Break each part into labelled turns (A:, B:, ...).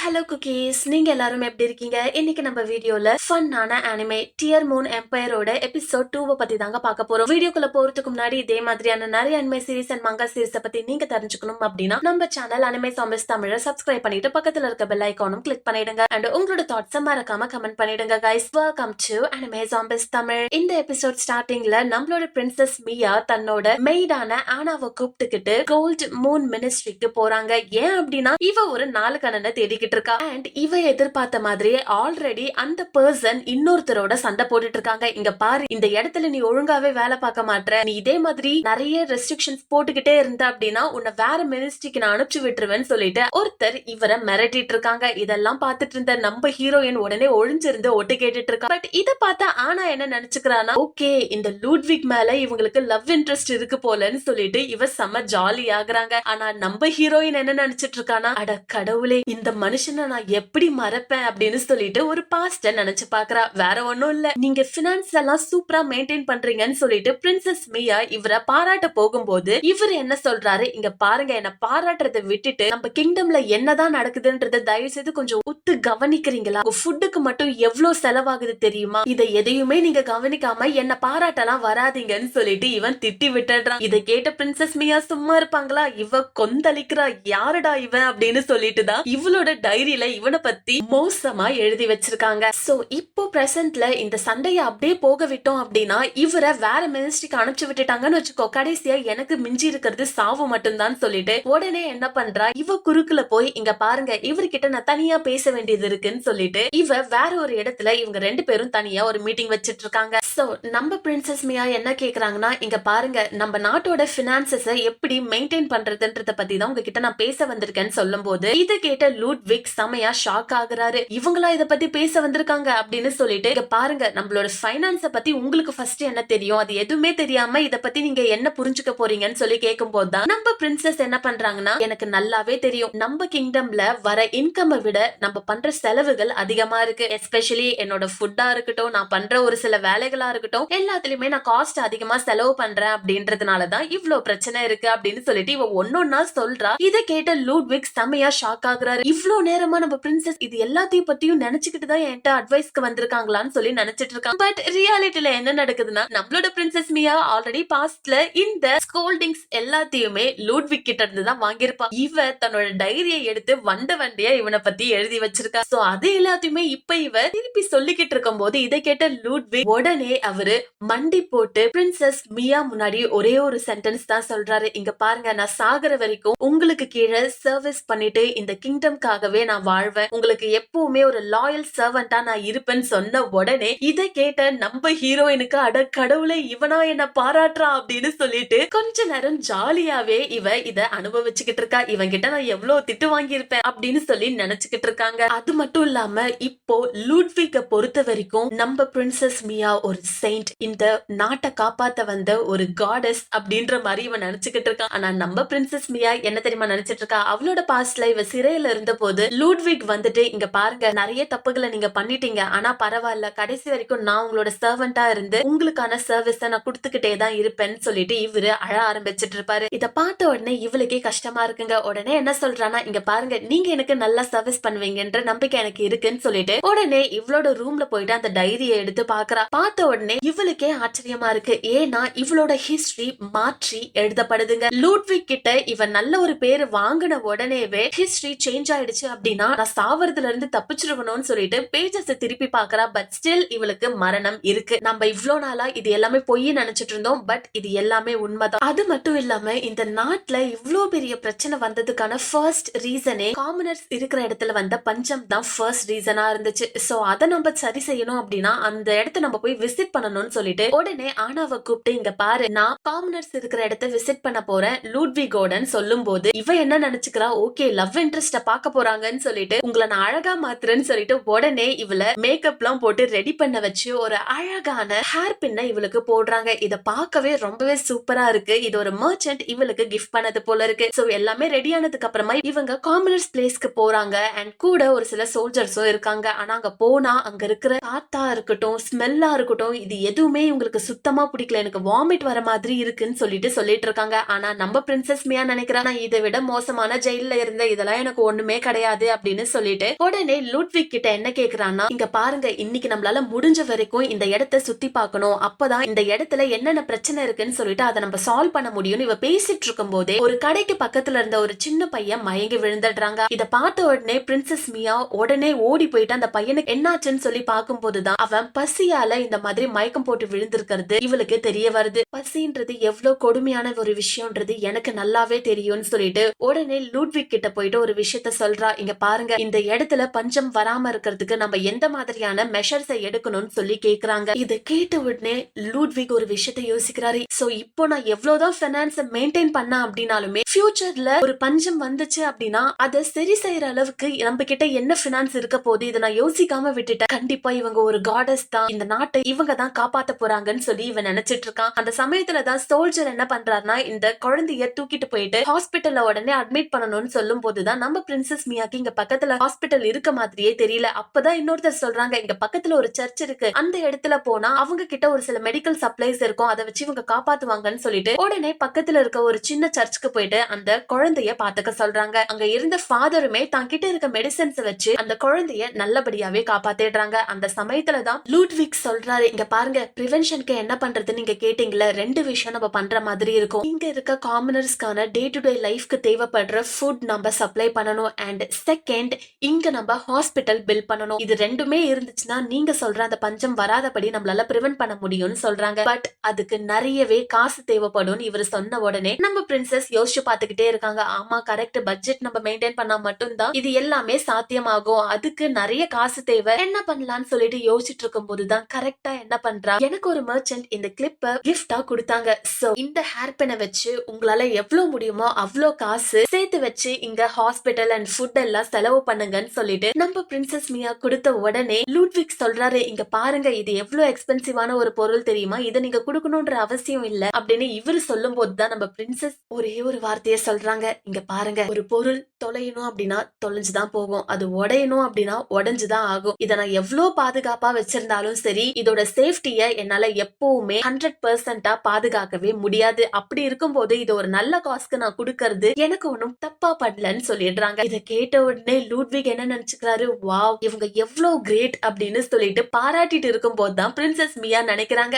A: Hello cookies, நீங்க எல்லாரும் எப்படி இருக்கீங்க? இன்னைக்கு நம்ம வீடியோல ஃபன்னான அனிமே டியர் மூன் எம்பையரோட எபிசோட் 2 பத்தி தாங்க பார்க்க போறோம். வீடியோக்குள்ள போறதுக்கு முன்னாடி இதே மாதிரியான நிறைய anime series and manga series பத்தி நீங்க தெரிஞ்சுக்கணும் அப்படின்னா நம்ம சேனல் அனிமே சாம்பிஸ் தமிழ சப்ஸ்கிரைப் பண்ணிட்டு பக்கத்துல இருக்க பெல் ஐகானும் கிளிக் பண்ணிடுங்க. அண்ட் உங்களோட தாட்ஸ் மறக்காம கமெண்ட் பண்ணிடுங்க guys. Welcome to anime zombies Tamil. இந்த எபிசோட் ஸ்டார்டிங்ல நம்மளோட பிரின்சஸ் மியா தன்னோட மெய்டான ஆனாவை கூப்பிட்டுக்கிட்டு கோல்ட் மூன் மினிஸ்ட்ரிக்கு போறாங்க. ஏன் அப்படின்னா இவ ஒரு நாலு கண்ணனை தேடிக்கிட்டு இருக்கா. அண்ட் இவ எதிர்பார்த்த மாதிரியே ஆல்ரெடி அந்த பர்சன் இன்னொருத்தரோட சண்டை போட்டுட்டு இருக்காங்க. இங்க பாரு, இந்த இடத்துல நீ ஒழுங்காவே வேலை பார்க்க மாட்ட, நீ இதே மாதிரி நிறைய ரெஸ்ட்ரிக்ஷன்ஸ் போட்டுக்கிட்டே இருந்த அப்படின்னா உன்னை வேற மினிஸ்ட்ரிக்கு நான் அனுப்பிச்சு விட்டுருவேன்னு சொல்லிட்டு ஒருத்தர் இவரை மிரட்டிட்டு இருக்காங்க. இதெல்லாம் பார்த்துட்டு இருந்த நம்ம ஹீரோயின் உடனே ஒழிஞ்சிருந்து ஒட்டு கேட்டுட்டு இருக்கா. பட் இத பார்த்தா ஆனா என்ன நினைச்சுக்கிறானா, ஓகே இந்த லூட்விக் மேல இவங்களுக்கு லவ் இன்ட்ரெஸ்ட் இருக்கு போலன்னு சொல்லிட்டு இவ செம்ம ஜாலி ஆகுறாங்க. ஆனா நம்ம ஹீரோயின் என்ன நினைச்சிட்டு இருக்கானா, அட கடவுளே, இந்த மனுஷனை நான் எப்படி மறப்பேன் அப்படின்னு சொல்லிட்டு ஒரு பாஸ்ட நினைச்சு பாக்குறா. வேற ஒண்ணும் இல்ல, நீங்க பினான்ஸ் எல்லாம் சூப்பரா மெயின்டைன் பண்றீங்கன்னு சொல்லிட்டு பிரின்சஸ் மியா இவரை பாராட்ட போகும்போது இவர் என்ன சொல்றாரு, இங்க பாருங்க, என்ன பாராட்டுறதை விட்டுட்டு நம்ம கிங்டம்ல என்னதான் நடக்குதுன்றத தயவு செய்து கொஞ்சம் உத்து கவனிக்கிறீங்களா? ஃபுட்டுக்கு மட்டும் எவ்வளவு செலவாகுது தெரியுமா? இதை எதையுமே நீங்க கவனிக்காம என்ன பாராட்டலாம் வராதீங்கன்னு சொல்லிட்டு இவன் திட்டி விட்டுறான். இதை கேட்ட பிரின்சஸ் மியா சும்மா இருப்பாங்களா? இவ கொந்தளிக்கிறா. யாருடா இவன் அப்படின்னு சொல்லிட்டு தான் இவளோட டைரியில இவனை பத்தி மோசமா எழுதி வச்சிருக்காங்க. சோ இப்போ பிரசன்ட்ல இந்த சண்டைய அப்படியே போக விட்டோம் அப்படின்னா இவரை வேற மினிஸ்ட்ரிக்கு அனுப்பிச்சு விட்டுட்டாங்கன்னு வச்சுக்கோ, கடைசியா எனக்கு மிஞ்சி இருக்கிறது சாவு மட்டும்தான் சொல்லிட்டு உடனே என்ன பண்றா, இவ குறுக்குல போய் இங்க பாருங்க, இவர்கிட்ட நான் தனியா பேச வேண்டியது இருக்குன்னு சொல்லிட்டு இவ வேற ஒரு இடத்துல இவங்க ரெண்டு பேரும் தனியா ஒரு மீட்டிங் வச்சிட்டு இருக்காங்க. சோ நம்ம பிரின்சஸ் மியா என்ன கேக்குறாங்கன்னா, இங்க பாருங்க, நம்ம நாட்டோட பினான்சஸ எப்படி மெயின்டைன் பண்றதுன்றத பத்தி தான் உங்ககிட்ட நான் பேச வந்திருக்கேன்னு சொல்லும் போது இதை கேட்ட லூட்விக் செமையா ஷாக் ஆகுறாரு. இவங்களா இத பத்தி பேச வந்திருக்காங்க அப்படின்னு சொல்லிட்டு, இங்க பாருங்க, நம்மளோட ஃபைனான்ஸ பத்தி உங்களுக்கு ஃபர்ஸ்ட் என்ன தெரியும்? அது எதுவுமே தெரியாம இத பத்தி நீங்க என்ன புரிஞ்சுக்க போறீங்கன்னு சொல்லி கேட்கும் போதுதான் நம்ம பிரின்சஸ் என்ன பண்றாங்கன்னா, எனக்கு நல்லாவே தெரியும், நம்ம கிங்டம்ல வர இன்கம் விட நம்ம பண்ற செலவுகள் அதிகமா இருக்கு. எஸ்பெஷலி என்னோட ஃபுட்டா இருக்கட்டும், நான் பண்ற ஒரு சில வேலைகளா இருக்கட்டும், எல்லாத்துலயுமே நான் காஸ்ட் அதிகமா செலவு பண்றேன் அப்படின்றதுனாலதான் இவ்வளவு பிரச்சனை இருக்கு அப்படின்னு சொல்லிட்டு இவ ஒன்னொன்னா சொல்றா. இத கேட்ட லூட்விக் செமையா ஷாக் ஆகுறாரு. இவ்ளோ நேரமா நம்ம பிரின்சஸ் இது எல்லாத்தையும் பத்தியும் நினைச்சுக்கிட்டு தான் என்கிட்ட அட்வைஸ்க்கு வந்திருக்காங்களான்னு சொல்லி நினைச்சிட்டு இருக்காங்க. பட் ரியாலிட்டில என்ன நடக்குதுன்னா, நம்மளோட பிரின்சஸ் மியா ஆல்ரெடி பாஸ்ட்ல இந்த ஸ்கோல்டிங்ஸ் எல்லாத்தையுமே லூட்விக் கிட்ட இருந்து தான் வாங்கியிருப்பா. இவ தன்னோட டைரியை எடுத்து வண்டியா இவனை பத்தி எழுதி வச்சிருக்கா. சோ அது எல்லாத்தையுமே இப்ப இவ திருப்பி சொல்லிக்கிட்டு இருக்கும் போது இதை கேட்ட லூட்விக் உடனே அவரு மண்டி போட்டு பிரின்சஸ் மியா முன்னாடி ஒரே ஒரு சென்டென்ஸ் தான் சொல்றாரு, இங்க பாருங்க, நான் சாகுற வரைக்கும் உங்களுக்கு கீழே சர்வீஸ் பண்ணிட்டு இந்த கிங்டம்காகவே நான் வாழ்வேன், உங்களுக்கு எப்பவுமே ஒரு லாயல் சர்வெண்டா நான் இருப்பேன்னு சொன்ன உடனே இதை கேட்ட நம்ம ஹீரோயினுக்கு அட கடவுளே, இவனா என்ன பாராட்டுறா அப்படின்னு சொல்லிட்டு கொஞ்ச நேரம் ஜாலியாவே இவ இத அனுபவிச்சுக்கிட்டு இருக்கா. இவன் கிட்ட நான் எவ்வளவு திட்டு வாங்கியிருப்பேன் அப்படின்னு சொல்லி நினைச்சுக்கிட்டு இருக்காங்க. அது மட்டும் இல்லாம இப்போ லூட்விக்க பொறுத்த வரைக்கும் நம்ம பிரின்சஸ் மியா ஒரு செயின்ட், இந்த நாட்டை காப்பாத்த வந்த ஒரு காடஸ் அப்படின்ற மாதிரி இவன் நினைச்சுக்கிட்டு இருக்கான். ஆனா நம்ம பிரின்சஸ் மியா என்ன தெரியுமா நினைச்சிட்டு இருக்கா, அவளோட பாஸ்ட்ல இவ சிறையில இருந்த போது லூட்விக் வந்துட்டு, இங்க பாருங்க, நிறைய தப்புகளை நீங்க பண்ணிட்டீங்க, ஆனா பரவாயில்ல, கடைசி வரைக்கும் நான் உங்களோட சர்வெண்டா இருந்து உங்களுக்கான சர்வீஸ நான் கொடுத்துக்கிட்டே தான் இருப்பேன்னு சொல்லிட்டு இவரு அழ ஆரம்பிச்சிட்டு இருப்பாரு. இத பார்த்த உடனே இவளுக்கே கஷ்டமா இருக்குங்க. உடனே என்ன சொல்றானா, இங்க பாருங்க, நீங்க எனக்கு நல்லா சர்வீஸ் பண்ணுவீங்கன்ற நம்பிக்கை எனக்கு இருக்குன்னு சொல்லிட்டு உடனே இவளோட ரூம்ல போயிட்டு அந்த டைரியை எடுத்து பாக்குறா. பார்த்த உடனே இவளுக்கே ஆச்சரியமா இருக்கு. ஏன்னா இவளோட ஹிஸ்டரி மாற்றி எழுதப்படுதுங்க. லூட்விக் கிட்ட இவன் நல்ல ஒரு பேரு வாங்கின உடனேவே ஹிஸ்டரி சேஞ்ச் ஆயிடுச்சு அப்படின்னா நான் சாவறதுல இருந்து தப்பிச்சிருக்கணும்னு சொல்லிட்டு பேஜஸ் திருப்பி பாக்குறா. பட் ஸ்டில் இவளுக்கு மரணம் இருக்கு. நம்ம இவ்ளோ நாளா இது எல்லாமே பொய் நினைச்சிட்டு இருந்தோம், பட் இது எல்லாமே உண்மைதான். அது மட்டும் இல்லாம இந்த நாட்டுல இவ்ளோ பெரிய பிரச்சனை வந்ததுக்கான ஃபர்ஸ்ட் ரீசனே காமனர்ஸ் இருக்கிற இடத்துல வந்த பஞ்சம் தான் ஃபர்ஸ்ட் ரீசனா இருந்துச்சு. சோ அதை நம்ம சரி செய்யணும் அப்படின்னா அந்த இடத்த நம்ம போய் விசிட் பண்ணணும்னு சொல்லிட்டு உடனே ஆனாவை கூப்பிட்டு, இங்க பாரு, நான் காமனர்ஸ் இருக்கிற இடத்த விசிட் பண்ண போறேன் லூட்விகோடன் சொல்லும் போது இவ என்ன நினைச்சுக்கிறா, ஓகே லவ் இன்ட்ரெஸ்ட பாக்க போறாங்கன்னு சொல்லிட்டு உங்களை நான் அழகா மாத்துறேன்னு சொல்லிட்டு உடனே இவள மேக்கப் எல்லாம் போட்டு ரெடி பண்ண வச்சு ஒரு அழகான ஹேர் பின்ன இவளுக்கு போடுறாங்க. இத பார்க்கவே ரொம்பவே சூப்பரா இருக்கு. இது ஒரு மர்ச்சன்ட் இவளுக்கு கிஃப்ட் பண்ணது போல இருக்கு. சோ எல்லாமே ரெடி ஆனதுக்கு அப்புறமா இவங்க காமனர்ஸ் பிளேஸ்க்கு போறாங்க. அண்ட் கூட ஒரு சில சோல்ஜர்ஸும் இருக்காங்க. ஆனா அங்க போனா அங்க இருக்கிற காத்தா இருக்கட்டும், ஸ்மெல்லா இருக்கட்டும், இது எதுவுமே இவங்களுக்கு சுத்தமா பிடிக்கல, எனக்கு வாமிட் வர மாதிரி இருக்குன்னு சொல்லிட்டு இருக்காங்க. ஆனா நம்ம பிரின்சஸ் மியா நினைக்கிறா, நான் இதை விட மோசமான ஜெயில இருந்த இதெல்லாம் எனக்கு ஒண்ணுமே கிடையாது, கிடையாது அப்படின்னு சொல்லிட்டு உடனே லூட்விக் கிட்ட என்ன கேக்குறான்னா, இங்க பாருங்க, இன்னைக்கு நம்மளால முடிஞ்ச வரைக்கும் இந்த இடத்தை சுத்தி பார்க்கணும், அப்பதான் இந்த இடத்துல என்னென்ன பிரச்சனை இருக்குன்னு சொல்லிட்டு அதை நம்ம சால்வ் பண்ண முடியும்னு இவ பேசிட்டு இருக்கும் போதே ஒரு கடைக்கு பக்கத்துல இருந்த ஒரு சின்ன பையன் மயங்கி விழுந்துடுறாங்க. இத பார்த்த உடனே பிரின்சஸ் மியா உடனே ஓடி போயிட்டு அந்த பையனுக்கு என்னாச்சுன்னு சொல்லி பார்க்கும் போதுதான் அவன் பசியால இந்த மாதிரி மயக்கம் போட்டு விழுந்திருக்கிறது இவளுக்கு தெரிய வருது. பசின்றது எவ்வளவு கொடுமையான ஒரு விஷயம்ன்றது எனக்கு நல்லாவே தெரியும்னு சொல்லிட்டு உடனே லூட்விக் கிட்ட போயிட்டு ஒரு விஷயத்த சொல்றா, இங்க பாருங்க, இந்த இடத்துல பஞ்சம் வராம இருக்கிறதுக்கு நம்ம எந்த மாதிரியான மெஷர்ஸை எடுக்கணும்னு சொல்லி கேக்குறாங்க. இத கேட்ட உடனே லூட்விக் ஒரு விஷயத்த யோசிக்கிறாரு. சோ இப்போ நான் எவ்வளவுதான் பைனான்ஸ் மெயின்டைன் பண்ண அப்படின்னாலுமே ஃபியூச்சர்ல ஒரு பஞ்சம் வந்துச்சு அப்படின்னா அதை சரி செய்யற அளவுக்கு நம்ம கிட்ட என்ன பினான்ஸ் இருக்க போது, இதை நான் யோசிக்காம விட்டுட்டேன். கண்டிப்பா இவங்க ஒரு காடஸ் தான், இந்த நாட்டை இவங்க தான் காப்பாத்த போறாங்கன்னு சொல்லி இவன் நினைச்சிட்டு இருக்கான். அந்த சமயத்துலதான் சோல்ஜர் என்ன பண்றாருன்னா, இந்த குழந்தைய தூக்கிட்டு போயிட்டு ஹாஸ்பிட்டல்ல உடனே அட்மிட் பண்ணணும்னு சொல்லும் போதுதான் நம்ம பிரின்சஸ் மியாக்கு இங்க பக்கத்துல ஹாஸ்பிட்டல் இருக்க மாதிரியே தெரியல. அப்பதான் இன்னொருத்தர் சொல்றாங்க, இங்க பக்கத்துல ஒரு சர்ச் இருக்கு, அந்த இடத்துல போனா அவங்க கிட்ட ஒரு சில மெடிக்கல் சப்ளைஸ் இருக்கும், அதை வச்சு இவங்க காப்பாத்துவாங்கன்னு சொல்லிட்டு உடனே பக்கத்துல இருக்க ஒரு சின்ன சர்ச்சுக்கு போயிட்டு அந்த குழந்தைய பாத்துக்க சொல்றாங்க. அங்க இருந்த ஃபாதருமே தான் கிட்ட இருக்க மெடிசன்ஸ் வச்சு அந்த குழந்தைய நல்லபடியாவே காப்பாத்திடுறாங்க. அந்த சமயத்துலதான் லூட்விக் சொல்றாரு, இங்க பாருங்க, பிரிவென்ஷனுக்கு என்ன பண்றது நீங்க கேட்டீங்களா, ரெண்டு விஷயம் நம்ம பண்ற மாதிரி இருக்கும். இங்க இருக்க காமனர்ஸ்க்கான டே டு டே லைஃப்க்கு தேவைப்படுற ஃபுட் நம்ம சப்ளை பண்ணணும், அண்ட் செகண்ட் இங்க நம்ம ஹாஸ்பிட்டல் பில் பண்ணணும். இது ரெண்டுமே இருந்துச்சுன்னா நீங்க சொல்ற அந்த பஞ்சம் வராதபடி நம்மளால பிரிவென்ட் பண்ண முடியும்னு சொல்றாங்க. பட் அதுக்கு நிறையவே காசு தேவைப்படும் இவர் சொன்ன உடனே நம்ம பிரின்சஸ் யோசிச்சு பாத்துக்கிட்டே இருக்காங்க. ஆமா கரெக்ட், பட்ஜெட் நம்ம மெயின்டைன் பண்ணா மட்டும்தான் இது எல்லாமே சாத்தியமாகும், அதுக்கு நிறைய காசு தேவை, என்ன பண்ணலாம்னு சொல்லிட்டு யோசிச்சுட்டு இருக்கும் போதுதான் கரெக்டா என்ன பண்றா, எனக்கு ஒரு மர்ச்சன்ட் இந்த கிளிப்ப கிஃப்டா கொடுத்தாங்க. சோ இந்த ஹேர் பின்னை வச்சு உங்களால எவ்வளவு முடியுமோ அவ்வளவு காசு சேர்த்து வச்சு இங்க ஹாஸ்பிட்டல் அண்ட் ஃபுட் எல்லாம் செலவு பண்ணுங்கன்னு சொல்லிட்டு நம்ம பிரின்சஸ் மியா கொடுத்த உடனே லூட்விக் சொல்றாரு, இங்க பாருங்க, இது எவ்வளவு எக்ஸ்பென்சிவான ஒரு பொருள் தெரியுமா, இதை நீங்க கொடுக்கணும்ன்ற அவசியம் இல்ல அப்படின்னு இவரு சொல்லும் போதுதான் நம்ம பிரின்சஸ் ஒரே ஒரு வார்த்தைய சொல்றாங்க, இங்க பாருங்க, ஒரு பொருள் தொலையணும் அப்படின்னா தொலைஞ்சுதான் போகும், அது உடையணும் அப்படின்னா உடைஞ்சுதான் ஆகும். இதை நான் எவ்வளவு பாதுகாப்பா வச்சிருந்தாலும் சரி, இதோட சேஃப்டிய என்னால எப்பவுமே 100% பாதுகாக்கவே முடியாது. அப்படி இருக்கும் போது இது ஒரு நல்ல காஸ்க்கு நான் கொடுக்கறது எனக்கு ஒன்னும் தப்பா பண்ணலன்னு சொல்லிடுறாங்க. இதை கேட்ட உடனே லூட்விக் என்ன நினைச்சுக்கிறாரு, வாவ் இவங்க எவ்வளவு கிரேட் அப்படின்னு சொல்லிட்டு பாராட்டிட்டு இருக்கும் போதுதான் பிரின்சஸ் மியா நினைக்கிறாங்க,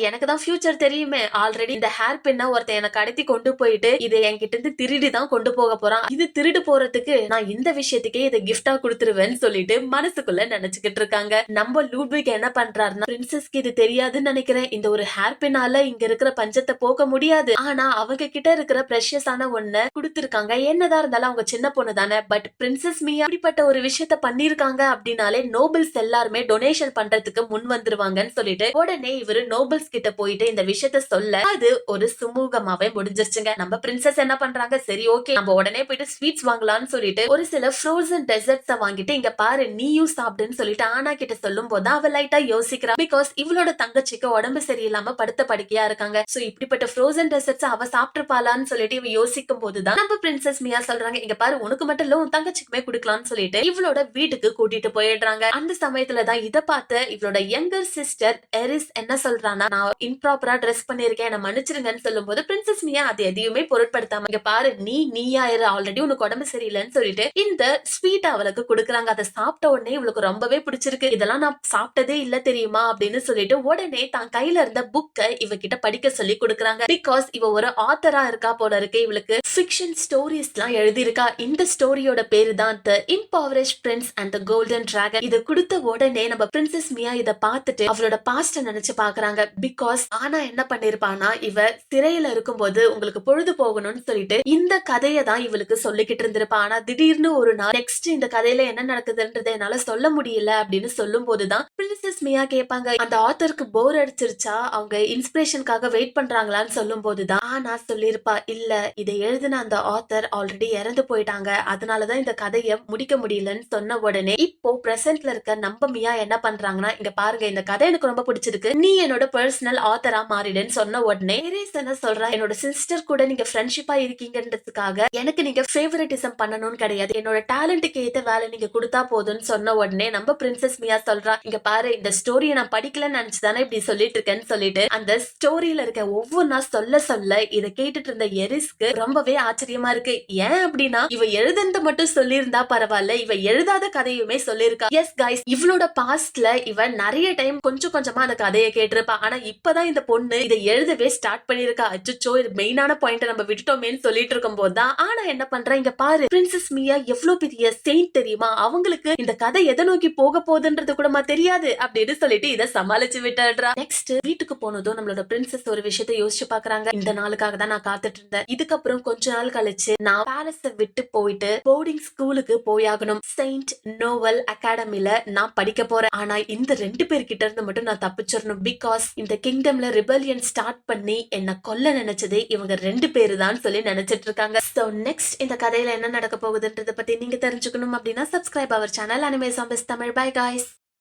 A: எனக்கு தான் ஃபியூச்சர் தெரியுமே, ஆல்ரெடி இந்த ஹேர் பின்ன ஒருத்தன் எனக்கு கடத்தி கொண்டு போயிட்டு இதை என்கிட்ட இருந்து திருடி தான் கொண்டு போக போறான், இது திருடு போறதுக்கு நான் இந்த விஷயத்துக்கே இதை கிஃப்டா கொடுத்துருவேன்னு சொல்லிட்டு மனசுக்குள்ள நினைச்சுக்கிட்டு இருக்காங்க. நம்ம லூட்விக் என்ன பண்றாருன்னா, பிரின்சஸ்க்கு இது தெரியாதுன்னு நினைக்கிறேன், இந்த ஒரு ஹேர் பின்னால இங்க இருக்கிற பஞ்சத்தை போக முடியாது, ஆனா அவங்க கிட்ட இருக்கிற பிரஷியஸான ஒண்ண கொடுத்திருக்காங்க, என்னதான் இருந்தாலும் அவங்க சின்ன பொண்ணு தானே, பட் பிரின்சஸ் மியா அப்படிப்பட்ட ஒரு விஷயத்த பண்ணிருக்காங்க அப்படின்னாலே நோபல்ஸ் எல்லாருமே டொனேஷன் பண்றதுக்கு முன் வந்துருவாங்கன்னு சொல்லிட்டு உடனே இவரு நோபல்ஸ் கிட்ட போயிட்டு இந்த விஷயத்த சொல்ல அது ஒரு சுமூகமாவே முடிஞ்சிருச்சுங்க. நம்ம பிரின்சஸ் என்ன பண்றாங்க, சரி ஓகே நம்ம உடனே போயிட்டு ஸ்வீட்ஸ் வாங்கலாம்னு சொல்லிட்டு ஒரு சில ஃப்ரோசன் டெசர்ட்ஸ வாங்கிட்டு இங்க பாரு நீயும் சாப்பிடுன்னு சொல்லிட்டு ஆனா கிட்ட சொல்லும் போது அவ லைட்டா யோசிக்கிறா. பிகாஸ் இவளோட தங்கச்சிக்கு உடம்பு சரியில்லாம படுத்த படுக்கையா இருக்காங்க. சோ இப்படிப்பட்ட ஃப்ரோசன் டெசர்ட்ஸ் அவ சாப்பிட்டுப்பாளான்னு சொல்லிட்டு இவ யோசிக்கும் போதுதான் நம்ம பிரின்சஸ் மியா சொல்றாங்க, இங்க பாரு உனக்கு மட்டும் இல்ல உன் தங்கச்சிக்குமே குடுக்கலாம்னு சொல்லிட்டு இவளோட வீட்டுக்கு கூட்டிட்டு போயிடுறாங்க. அந்த சமயத்துலதான் இத பார்த்து இவளோட யங்கர் சிஸ்டர் எரிஸ் என்ன சொல்றானா, நான் இம்ப்ராப்பரா ட்ரெஸ் பண்ணிருக்கேன் என்ன மன்னிச்சிருங்கன்னு சொல்லும் போது பிரின்சஸ் மியா அது எதையுமே பொருட்படுத்தாம, இங்க பாரு நீயாயிரு, ஆல்ரெடி உனக்கு உடம்பு சரியில்லைன்னு சொல்லிட்டு இந்த ஸ்வீட் அவளுக்கு கொடுக்குறாங்க. அதை சாப்பிட்ட உடனே இவளுக்கு ரொம்பவே பிடிச்சிருக்கு, இதெல்லாம் நான் சாப்பிட்டதே இல்ல தெரியுமா அப்படின்னு சொல்லிட்டு உடனே தான் கையில இருந்த புக்கை இவகிட்ட படிக்க சொல்லி கொடுக்குறாங்க. பிகாஸ் இவ ஒரு ஆத்தரா இருக்கா போல இருக்கு, இவளுக்கு ஃபிக்ஷன் ஸ்டோரிஸ் எல்லாம் எழுதியிருக்கா. இந்த ஸ்டோரியோட பேரு தான் the impoverished prince and the golden dragon. இத கொடுத்த உடனே நம்ம பிரின்சஸ் மியா இத பார்த்துட்டு அவளோட பாஸ்ட நினைச்சு பாக்குறாங்க. பிகாஸ் ஆனா என்ன பண்ணிருப்பானா, இவ சிறையில இருக்கும்போது உங்களுக்கு பொழுது போகணும்னு சொல்லிட்டு இந்த கதையை தான் இவளுக்கு சொல்லிக்கிட்டு இருந்திருப்பா. ஆனா திடீர்னு ஒரு நாள் நெக்ஸ்ட் இந்த கதையில என்ன நடக்குதுன்றதை என்னால சொல்ல முடியல அப்படின்னு சொல்லும் போதுதான் பிரின்சஸ் மியா கேட்பாங்க, அந்த ஆத்தருக்கு போர் அடிச்சிருச்சா, அவங்க இன்ஸ்பிரேஷனுக்காக வெயிட் பண்றாங்களான்னு சொல்லும் போதுதான் ஆனா சொல்லிருப்பா, இல்ல இதை எழுதின அந்த ஆத்தர் ஆல்ரெடி இறந்து போயிட்டாங்க, அதனாலதான் இந்த கதையை முடிக்க முடியலன்னு சொன்ன உடனே இப்போ பிரசன்ட்ல இருக்க நம்ம மியா என்ன பண்றாங்கன்னா, இங்க பாருங்க இந்த கதை எனக்கு ரொம்ப பிடிச்சிருக்கு, நீ என்னோட பர்சனல் ஆத்தரா மாறிடுன்னு சொன்ன உடனே என்ன சொல்றா, என்னோட சிஸ்டர் கூட நீங்க ஃப்ரெண்ட்ஷிப்பா இருக்கீங்கன்றதுக்காக எனக்கு நீங்க ஃபேவரட்டிசம் பண்ணணும்னு கிடையாது, என்னோட டேலண்ட்டுக்கு ஏத்த வேலை நீங்க கொடுத்தா போதும்னு சொன்ன உடனே நம்ம பிரின்சஸ் மியா சொல்றா, இங்க பாரு இந்த ஸ்டோரியை நான் படிக்கலன்னு நினைச்சுதானே இப்படி சொல்லிட்டு இருக்கேன்னு சொல்லிட்டு அந்த ஸ்டோரியில இருக்க ஒவ்வொன்னா சொல்ல சொல்ல இதை கேட்டுட்டு இருந்த எரிஸ்க்கு ரொம்பவே ஆச்சரியமா இருக்கு. ஏன் அப்படின்னா இவ எழுதுனது மட்டும் சொல்லியிருந்தா பரவாயில்ல, இவ எழுதாத கதையுமே சொல்லியிருக்கா. எஸ் கைஸ், இவளோட பாஸ்ட்ல இவ நிறைய டைம் கொஞ்சம் கொஞ்சமா அந்த கதையை கேட்டிருப்பா. ஆனா இப்பதான் இந்த பொண்ணு இதை எழுதவே ஸ்டார்ட் பண்ணிருக்கா. அச்சோ, இது மெயினான பாயிண்ட் நம்ம விட்டுட்டோமேன்னு சொல்லிட்டு இருக்கும் போதுதான் ஆனா என்ன பண்றா, இங்க பாரு, பிரின்சஸ் மியா எவ்வளவு பெரிய செயின்ட் தெரியுமா, அவங்களுக்கு இந்த கதை எதை நோக்கி போக போகுதுன்றது கூடமா தெரியாது அப்படின்னு சொல்லிட்டு இதை சமாளிச்சு விட்டுறா. நெக்ஸ்ட் வீட்டுக்கு போனதும் நம்மளோட பிரின்சஸ் ஒரு விஷயத்தை யோசிச்சு பாக்குறாங்க. இந்த நாளுக்காக தான் நான் காத்துட்டு இருந்தேன். இதுக்கப்புறம் கொஞ்ச நாள் கழிச்சு நான் பாரிஸ விட்டு போயிட்டு போர்டிங் ஸ்கூலுக்கு போயாகணும். செயின்ட் நோவல் அகாடமில நான் படிக்க போறேன். ஆனா இந்த 2 பேர்கிட்ட இருந்து மட்டும் நான் தப்பிச்சிடணும். பிகாஸ் இந்த கிங்டம்ல ரிபல்லியன் ஸ்டார்ட் பண்ணி என்ன கொல்ல நினைச்சதே இவங்க 2 பேரு தான் சொல்லி நினைச்சிட்டு இருக்காங்க. சோ நெக்ஸ்ட் இந்த கதையில என்ன நடக்க போகுதுன்றத பத்தி நீங்க தெரிஞ்சுக்கணும் அப்படின்னா subscribe our channel anime zombies Tamil. Bye guys.